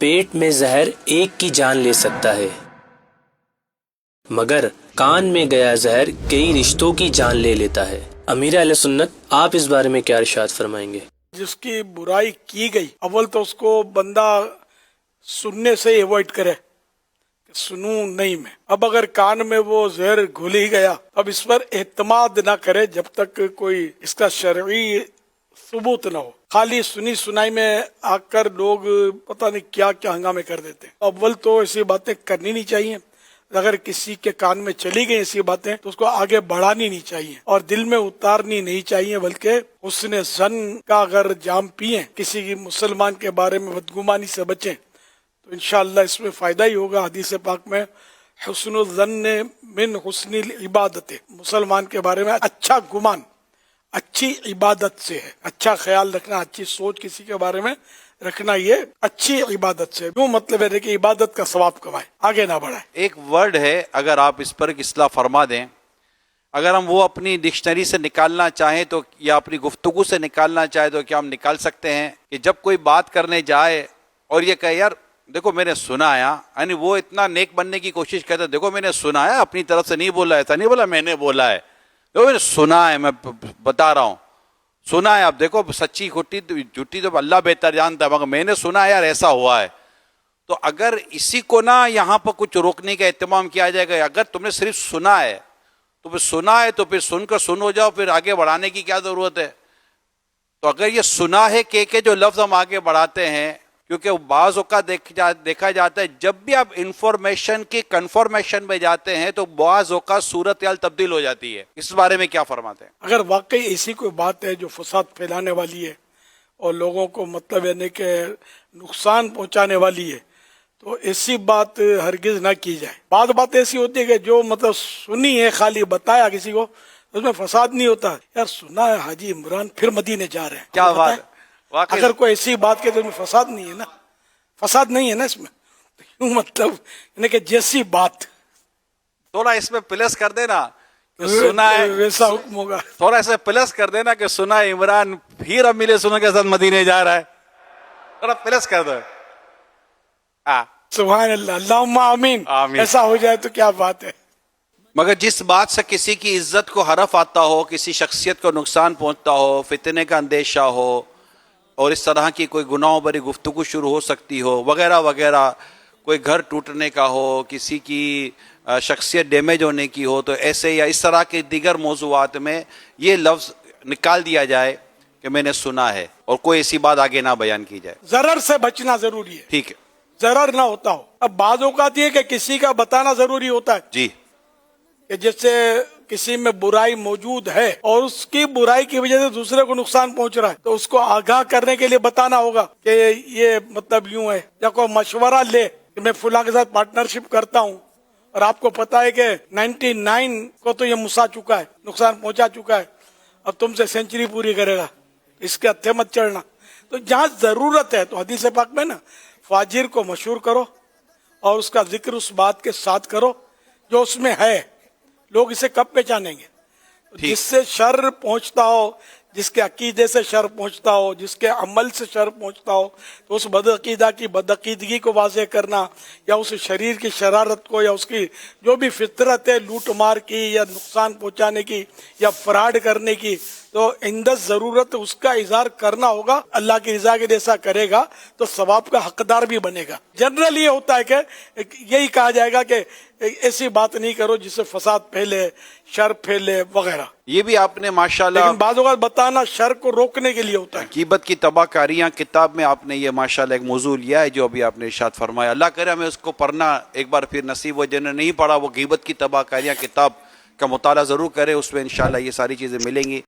پیٹ میں زہر ایک کی جان لے سکتا ہے، مگر کان میں گیا زہر کئی رشتوں کی جان لے لیتا ہے۔ امیر اہل سنت، آپ اس بارے میں کیا ارشاد فرمائیں گے؟ جس کی برائی کی گئی، اول تو اس کو بندہ سننے سے ایوائڈ کرے کہ سنوں نہیں میں۔ اب اگر کان میں وہ زہر گھل ہی گیا، اب اس پر اعتماد نہ کرے جب تک کوئی اس کا شرعی ثبوت نہ ہو۔ خالی سنی سنائی میں آ کر لوگ پتہ نہیں کیا کیا ہنگامے کر دیتے ہیں۔ اول تو ایسی باتیں کرنی نہیں چاہیے۔ اگر کسی کے کان میں چلی گئی ایسی باتیں تو اس کو آگے بڑھانی نہیں چاہیے اور دل میں اتارنی نہیں چاہیے، بلکہ حسن ظن کا اگر جام پیئیں، کسی مسلمان کے بارے میں بدگمانی سے بچیں تو انشاءاللہ اس میں فائدہ ہی ہوگا۔ حدیث پاک میں حسن الظن من حسن العبادت، مسلمان کے بارے میں اچھا گمان اچھی عبادت سے ہے۔ اچھا خیال رکھنا، اچھی سوچ کسی کے بارے میں رکھنا، یہ اچھی عبادت سے کیوں مطلب ہے کہ عبادت کا ثواب کمائے، آگے نہ بڑھائے۔ ایک ورڈ ہے، اگر آپ اس پر اصلاح فرما دیں، اگر ہم وہ اپنی ڈکشنری سے نکالنا چاہیں تو یا اپنی گفتگو سے نکالنا چاہیں تو کیا ہم نکال سکتے ہیں کہ جب کوئی بات کرنے جائے اور یہ کہے یار دیکھو میں نے سنا ہے، یعنی وہ اتنا نیک بننے کی کوشش کرتا ہے، دیکھو میں نے سنا ہے، اپنی طرف سے نہیں بولا، ایسا نہیں بولا میں نے بولا ہے، دیکھو میں نے سنا ہے، میں بتا رہا ہوں سنا ہے، اب دیکھو سچی جھوٹی تو اللہ بہتر جانتا ہے، مگر میں نے سنا ہے یار ایسا ہوا ہے۔ تو اگر اسی کو نہ یہاں پر کچھ روکنے کا اہتمام کیا جائے گا، اگر تم نے صرف سنا ہے تو پھر سنا ہے تو پھر سن کر سن ہو جاؤ، پھر آگے بڑھانے کی کیا ضرورت ہے؟ تو اگر یہ سنا ہے کہ جو لفظ ہم آگے بڑھاتے ہیں، کیونکہ بعض اوقات دیکھا جاتا ہے جب بھی آپ انفارمیشن کی کنفرمیشن میں جاتے ہیں تو بعض اوقات صورتحال تبدیل ہو جاتی ہے۔ اس بارے میں کیا فرماتے ہیں؟ اگر واقعی ایسی کوئی بات ہے جو فساد پھیلانے والی ہے اور لوگوں کو مطلب یعنی کہ نقصان پہنچانے والی ہے تو ایسی بات ہرگز نہ کی جائے۔ بعض بات ایسی ہوتی ہے کہ جو مطلب سنی ہے، خالی بتایا کسی کو، اس میں فساد نہیں ہوتا۔ یار سنا ہے حاجی عمران پھر مدینے جا رہے ہیں، کیا بات ہے؟ اگر کوئی ایسی بات کے تو میں فساد نہیں ہے نا، فساد نہیں ہے نا اس میں، تو کیوں مطلب یعنی کہ جیسی بات تھوڑا اس میں پلس کر دینا کہ سنا ہے، ویسا حکم ہوگا۔ تھوڑا اس میں پلس کر دینا کہ سنا ہے عمران پھر اب ملے سنوں کے ساتھ مدینے جا رہا ہے، تھوڑا پلس کر دو۔ سبحان اللہ، اللہم آمین۔ آمین۔ ایسا ہو جائے تو کیا بات ہے۔ مگر جس بات سے کسی کی عزت کو حرف آتا ہو، کسی شخصیت کو نقصان پہنچتا ہو، فتنے کا اندیشہ ہو اور اس طرح کی کوئی گناہوں بری گفتگو شروع ہو سکتی ہو وغیرہ وغیرہ، کوئی گھر ٹوٹنے کا ہو، کسی کی شخصیت ڈیمیج ہونے کی ہو، تو ایسے یا اس طرح کے دیگر موضوعات میں یہ لفظ نکال دیا جائے کہ میں نے سنا ہے اور کوئی ایسی بات آگے نہ بیان کی جائے۔ ضرر سے بچنا ضروری ہے، ٹھیک ہے، ضرر نہ ہوتا ہو۔ اب بعض اوقات یہ کہ کسی کا بتانا ضروری ہوتا ہے جی، کہ جس سے کسی میں برائی موجود ہے اور اس کی برائی کی وجہ سے دوسرے کو نقصان پہنچ رہا ہے تو اس کو آگاہ کرنے کے لیے بتانا ہوگا کہ یہ مطلب یوں ہے، یا کوئی مشورہ لے کہ میں فلاں کے ساتھ پارٹنرشپ کرتا ہوں اور آپ کو پتا ہے کہ 99 کو تو یہ مسا چکا ہے، نقصان پہنچا چکا ہے، اب تم سے سینچری پوری کرے گا، اس کے ہتھے مت چڑھنا۔ تو جہاں ضرورت ہے تو حدیث پاک میں نا فاجر کو مشہور کرو اور اس کا ذکر اس بات کے ساتھ کرو جو اس میں ہے۔ لوگ اسے کب پہچانیں گے؟ جس سے شر پہنچتا ہو، جس کے عقیدے سے شر پہنچتا ہو، جس کے عمل سے شر پہنچتا ہو، تو اس بدعقیدہ کی بدعقیدگی کو واضح کرنا یا اس شریر کی شرارت کو یا اس کی جو بھی فطرت ہے لوٹ مار کی یا نقصان پہنچانے کی یا فراڈ کرنے کی، تو اندر ضرورت اس کا اظہار کرنا ہوگا۔ اللہ کی رضا کے جیسا کرے گا تو ثواب کا حقدار بھی بنے گا۔ جنرل یہ ہوتا ہے کہ یہی کہا جائے گا کہ ایسی بات نہیں کرو جس سے فساد پھیلے، شر پھیلے وغیرہ۔ یہ بھی آپ نے ماشاءاللہ، لیکن بعض اوقات بتانا شر کو روکنے کے لیے ہوتا ہے۔ غیبت کی تباہ کاریاں کتاب میں آپ نے یہ ماشاءاللہ ایک موضوع لیا ہے جو ابھی آپ نے ارشاد فرمایا۔ اللہ کرے ہمیں اس کو پڑھنا ایک بار پھر نصیب ہو، جنہیں نہیں پڑھا وہ غیبت کی تباہ کاریاں کتاب کا مطالعہ ضرور کرے، اس میں انشاءاللہ یہ ساری چیزیں ملیں گی۔